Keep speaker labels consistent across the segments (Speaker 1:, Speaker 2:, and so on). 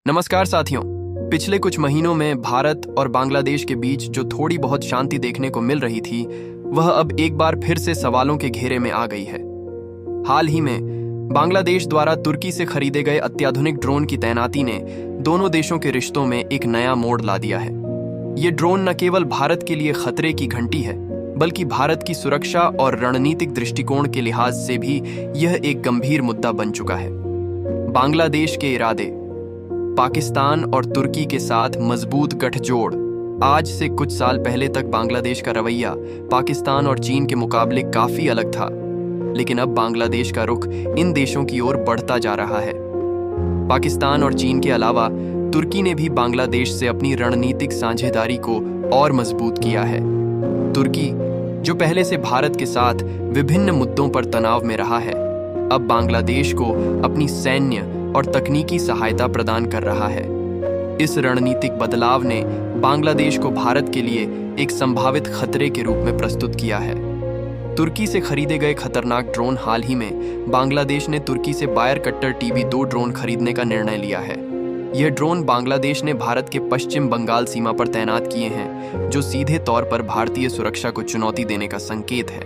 Speaker 1: नमस्कार साथियों। पिछले कुछ महीनों में भारत और बांग्लादेश के बीच जो थोड़ी बहुत शांति देखने को मिल रही थी, वह अब एक बार फिर से सवालों के घेरे में आ गई है। हाल ही में बांग्लादेश द्वारा तुर्की से खरीदे गए अत्याधुनिक ड्रोन की तैनाती ने दोनों देशों के रिश्तों में एक नया मोड़ ला दिया है। ये ड्रोन न केवल भारत के लिए खतरे की घंटी है, बल्कि भारत की सुरक्षा और रणनीतिक दृष्टिकोण के लिहाज से भी यह एक गंभीर मुद्दा बन चुका है। बांग्लादेश के इरादे, पाकिस्तान और तुर्की के साथ मजबूत गठजोड़। आज से कुछ साल पहले तक बांग्लादेश का रवैया पाकिस्तान और चीन के मुकाबले काफी अलग था, लेकिन अब बांग्लादेश का रुख इन देशों की ओर बढ़ता जा रहा है। पाकिस्तान और चीन के अलावा तुर्की ने भी बांग्लादेश से अपनी रणनीतिक साझेदारी को और मजबूत किया है। तुर्की, जो पहले से भारत के साथ विभिन्न मुद्दों पर तनाव में रहा है, अब बांग्लादेश को अपनी सैन्य और तकनीकी सहायता प्रदान कर रहा है। इस रणनीतिक बदलाव ने बांग्लादेश को भारत के लिए एक संभावित खतरे के रूप में प्रस्तुत किया है। तुर्की से खरीदे गए खतरनाक ड्रोन। हाल ही में बांग्लादेश ने तुर्की से बायर कट्टर TB2 ड्रोन खरीदने का निर्णय लिया है। यह ड्रोन बांग्लादेश ने भारत के पश्चिम बंगाल सीमा पर तैनात किए हैं, जो सीधे तौर पर भारतीय सुरक्षा को चुनौती देने का संकेत है।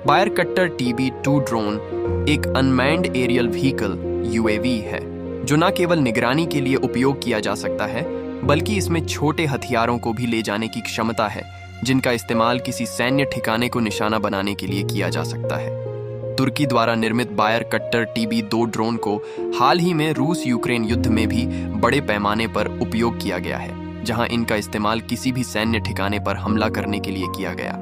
Speaker 1: बायर कट्टर TB2 ड्रोन एक अनमैन्ड एरियल व्हीकल UAV है, जो न केवल निगरानी के लिए उपयोग किया जा सकता है, बल्कि इसमें छोटे हथियारों को भी ले जाने की क्षमता है, जिनका इस्तेमाल किसी सैन्य ठिकाने को निशाना बनाने के लिए किया जा सकता है। तुर्की द्वारा निर्मित बायर कट्टर TB2 ड्रोन को हाल ही में रूस यूक्रेन युद्ध में भी बड़े पैमाने पर उपयोग किया गया है, जहां इनका इस्तेमाल किसी भी सैन्य ठिकाने पर हमला करने के लिए किया गया।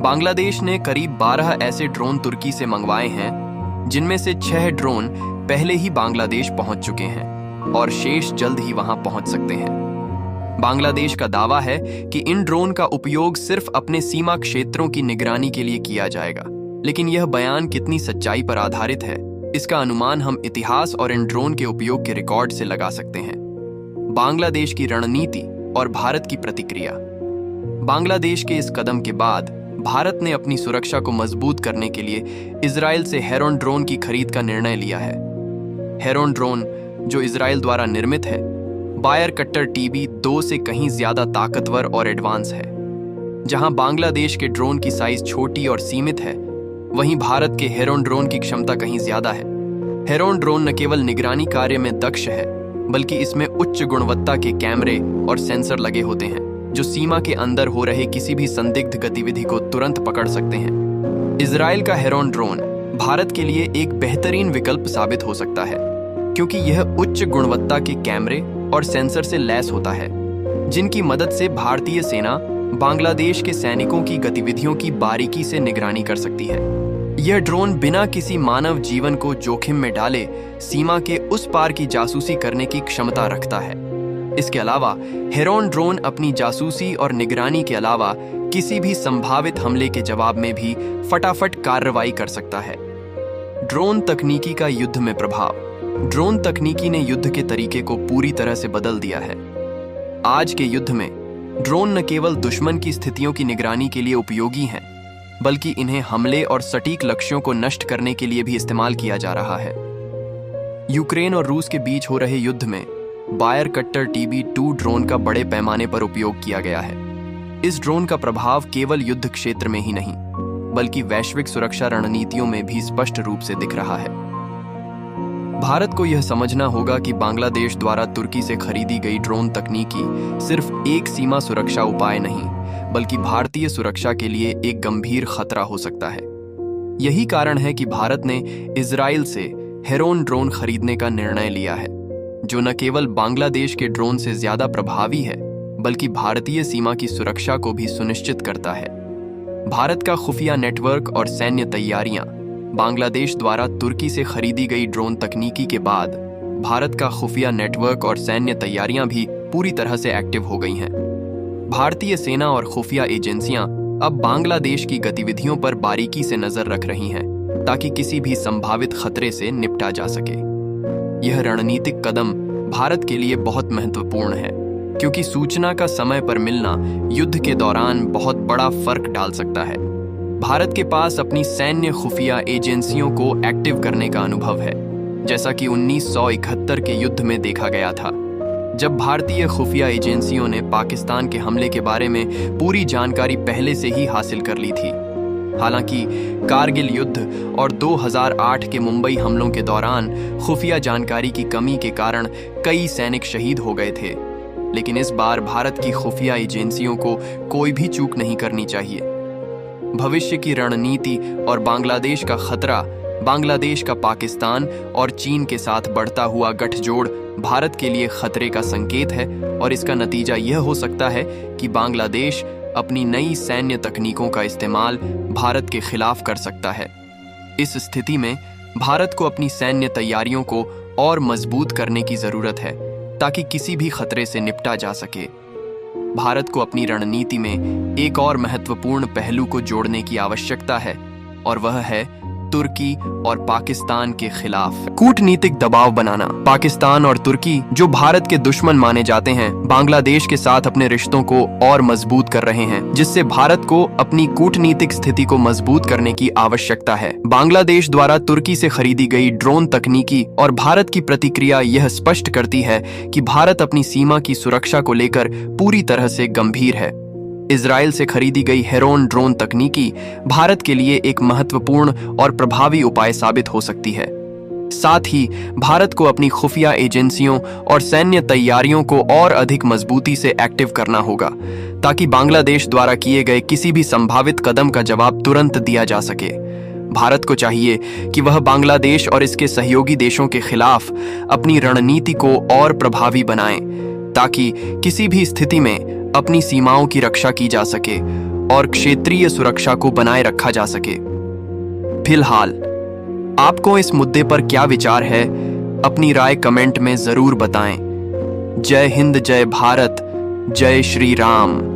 Speaker 1: बांग्लादेश ने करीब 12 ऐसे ड्रोन तुर्की से मंगवाए हैं, जिनमें से 6 ड्रोन पहले ही बांग्लादेश पहुंच चुके हैं और शेष जल्द ही वहां पहुंच सकते हैं। बांग्लादेश का दावा है कि इन ड्रोन का उपयोग सिर्फ अपने सीमा क्षेत्रों की निगरानी के लिए किया जाएगा, लेकिन यह बयान कितनी सच्चाई पर आधारित है, इसका अनुमान हम इतिहास और इन ड्रोन के उपयोग के रिकॉर्ड से लगा सकते हैं। बांग्लादेश की रणनीति और भारत की प्रतिक्रिया। बांग्लादेश के इस कदम के बाद भारत ने अपनी सुरक्षा को मजबूत करने के लिए इजराइल से हेरॉन ड्रोन की खरीद का निर्णय लिया है। हेरॉन ड्रोन, जो इजराइल द्वारा निर्मित है, बायर कट्टर TB2 से कहीं ज्यादा ताकतवर और एडवांस है। जहां बांग्लादेश के ड्रोन की साइज छोटी और सीमित है, वहीं भारत के हेरॉन ड्रोन की क्षमता कहीं ज्यादा है। हेरॉन ड्रोन न केवल निगरानी कार्य में दक्ष है, बल्कि इसमें उच्च गुणवत्ता के कैमरे और सेंसर लगे होते हैं, जो सीमा के अंदर हो रहे किसी भी संदिग्ध गतिविधि को तुरंत पकड़ सकते हैं। इजराइल का हेरॉन ड्रोन भारत के लिए एक बेहतरीन विकल्प साबित हो सकता है, क्योंकि यह उच्च गुणवत्ता के कैमरे और सेंसर से लैस होता है, जिनकी मदद से भारतीय सेना बांग्लादेश के सैनिकों की गतिविधियों की बारीकी से निगरानी कर सकती है। यह ड्रोन बिना किसी मानव जीवन को जोखिम में डाले सीमा के उस पार की जासूसी करने की क्षमता रखता है। इसके अलावा हेरॉन ड्रोन अपनी जासूसी और निगरानी के अलावा किसी भी संभावित हमले के जवाब में भी फटाफट कार्रवाई कर सकता है। ड्रोन तकनीकी का युद्ध में प्रभाव। ड्रोन तकनीकी ने युद्ध के तरीके को पूरी तरह से बदल दिया है। आज के युद्ध में ड्रोन न केवल दुश्मन की स्थितियों की निगरानी के लिए उपयोगी हैं, बल्कि इन्हें हमले और सटीक लक्ष्यों को नष्ट करने के लिए भी इस्तेमाल किया जा रहा है। यूक्रेन और रूस के बीच हो रहे युद्ध में बायर कट्टर TB2 ड्रोन का बड़े पैमाने पर उपयोग किया गया है। इस ड्रोन का प्रभाव केवल युद्ध क्षेत्र में ही नहीं, बल्कि वैश्विक सुरक्षा रणनीतियों में भी स्पष्ट रूप से दिख रहा है। भारत को यह समझना होगा कि बांग्लादेश द्वारा तुर्की से खरीदी गई ड्रोन तकनीकी सिर्फ एक सीमा सुरक्षा उपाय नहीं, बल्कि भारतीय सुरक्षा के लिए एक गंभीर खतरा हो सकता है। यही कारण है कि भारत ने इजराइल से हेरॉन ड्रोन खरीदने का निर्णय लिया है, जो न केवल बांग्लादेश के ड्रोन से ज्यादा प्रभावी है, बल्कि भारतीय सीमा की सुरक्षा को भी सुनिश्चित करता है। भारत का खुफिया नेटवर्क और सैन्य तैयारियां। बांग्लादेश द्वारा तुर्की से खरीदी गई ड्रोन तकनीकी के बाद भारत का खुफिया नेटवर्क और सैन्य तैयारियां भी पूरी तरह से एक्टिव हो गई हैं। भारतीय सेना और खुफिया एजेंसियां अब बांग्लादेश की गतिविधियों पर बारीकी से नजर रख रही हैं, ताकि किसी भी संभावित खतरे से निपटा जा सके। यह रणनीतिक कदम भारत के लिए बहुत महत्वपूर्ण है, क्योंकि सूचना का समय पर मिलना युद्ध के दौरान बहुत बड़ा फर्क डाल सकता है। भारत के पास अपनी सैन्य खुफिया एजेंसियों को एक्टिव करने का अनुभव है, जैसा कि 1971 के युद्ध में देखा गया था, जब भारतीय खुफिया एजेंसियों ने पाकिस्तान के हमले के बारे में पूरी जानकारी पहले से ही हासिल कर ली थी। हालांकि कारगिल युद्ध और 2008 के मुंबई हमलों के दौरान खुफिया जानकारी की कमी के कारण कई सैनिक शहीद हो गए थे, लेकिन इस बार भारत की खुफिया एजेंसियों को कोई भी चूक नहीं करनी चाहिए। भविष्य की रणनीति और बांग्लादेश का खतरा, बांग्लादेश का पाकिस्तान और चीन के साथ बढ़ता हुआ गठजोड़ भारत के लिए खतरे का संकेत है, और इसका नतीजा यह हो सकता है कि बांग्लादेश अपनी नई सैन्य तकनीकों का इस्तेमाल भारत के खिलाफ कर सकता है। इस स्थिति में भारत को अपनी सैन्य तैयारियों को और मजबूत करने की जरूरत है ताकि किसी भी खतरे से निपटा जा सके। भारत को अपनी रणनीति में एक और महत्वपूर्ण पहलू को जोड़ने की आवश्यकता है, और वह है तुर्की और पाकिस्तान के खिलाफ कूटनीतिक दबाव बनाना। पाकिस्तान और तुर्की, जो भारत के दुश्मन माने जाते हैं, बांग्लादेश के साथ अपने रिश्तों को और मजबूत कर रहे हैं, जिससे भारत को अपनी कूटनीतिक स्थिति को मजबूत करने की आवश्यकता है। बांग्लादेश द्वारा तुर्की से खरीदी गई ड्रोन तकनीकी और भारत की प्रतिक्रिया यह स्पष्ट करती है कि भारत अपनी सीमा की सुरक्षा को लेकर पूरी तरह से गंभीर है। इजराइल से खरीदी गई हेरोन ड्रोन तकनीकी भारत के लिए एक महत्वपूर्ण और प्रभावी उपाय साबित हो सकती है। साथ ही भारत को अपनी खुफिया एजेंसियों और सैन्य तैयारियों को और अधिक मजबूती से एक्टिव करना होगा, ताकि बांग्लादेश द्वारा किए गए किसी भी संभावित कदम का जवाब तुरंत दिया जा सके। भारत को चाहिए कि वह बांग्लादेश और इसके सहयोगी देशों के खिलाफ अपनी रणनीति को और प्रभावी बनाए, ताकि किसी भी स्थिति में अपनी सीमाओं की रक्षा की जा सके और क्षेत्रीय सुरक्षा को बनाए रखा जा सके। फिलहाल आपको इस मुद्दे पर क्या विचार है? अपनी राय कमेंट में जरूर बताएं। जय हिंद, जय भारत, जय श्री राम।